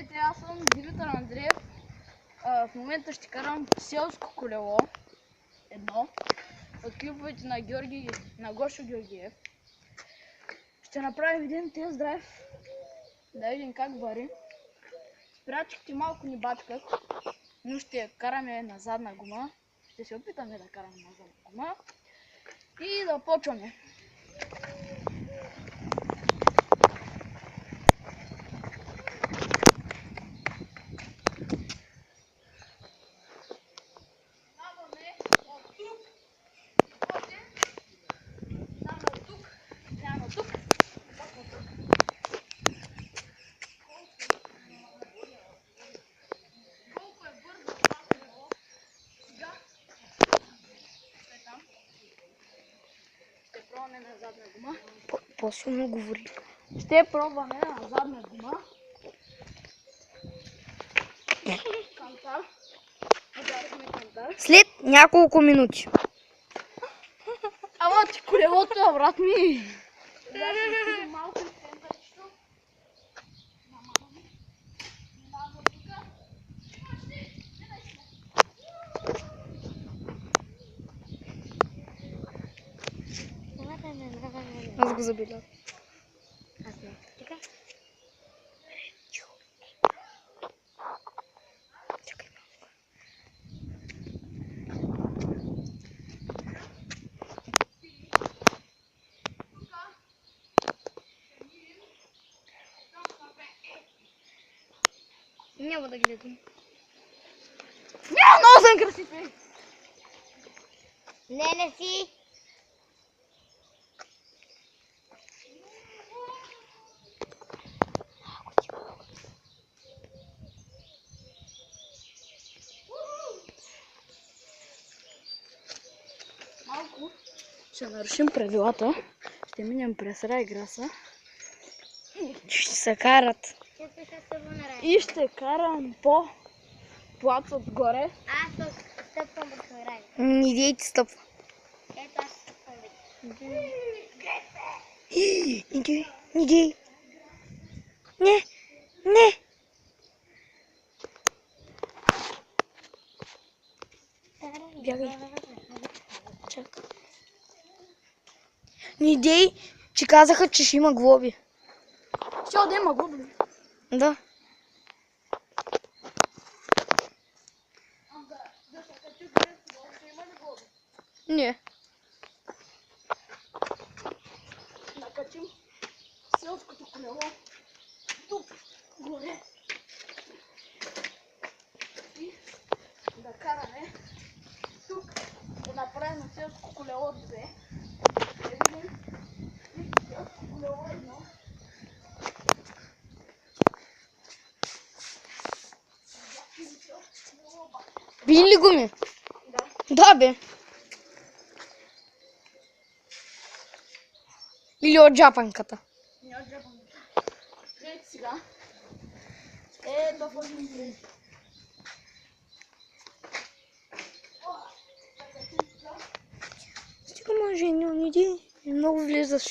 Здравейте, аз съм Димитър Андреев. В момента ще карам селско колело. Едно. От клиповете на Гошо Георгиев. Ще направим един тест драйв. Да видим как вари. Спирачките малко ни бачкат, но ще караме на задна гума. Ще се опитаме да караме на задна гума. И да почваме. На задна гума. По-силно говори. Ще пробваме на задна гума. Кантар. Ударихме кантар. След няколко минути. Ама ти колелото, брат ми! Ударихме малко и центърчето. Минаваме тука. Аз го забелязах. Аз не. Така. Чакай малко. Няма да гледам. Няма, много съм красив! Не си. Малко ще нарушим правилата. Ще минем през Райграса. Ще се карат. И ще карам по плац отгоре. Аз стъпвам върху рай. Не дейте стъпва. Ето аз стъпвам вече. Не дей. Не. Бягай. Чакай. Не дей, че казаха, че ще има глоби. Ще да има глоби. Да. Не. Накачим селското колело тук горе. И да караме тук. Да направим селско колело 2. И селско колело 1. Били ли гуми? Да. Да, бе. Или от джапанката. Не отжепам. Гледайте сега. Ето в един. Стига може, не дей. Много влизаш.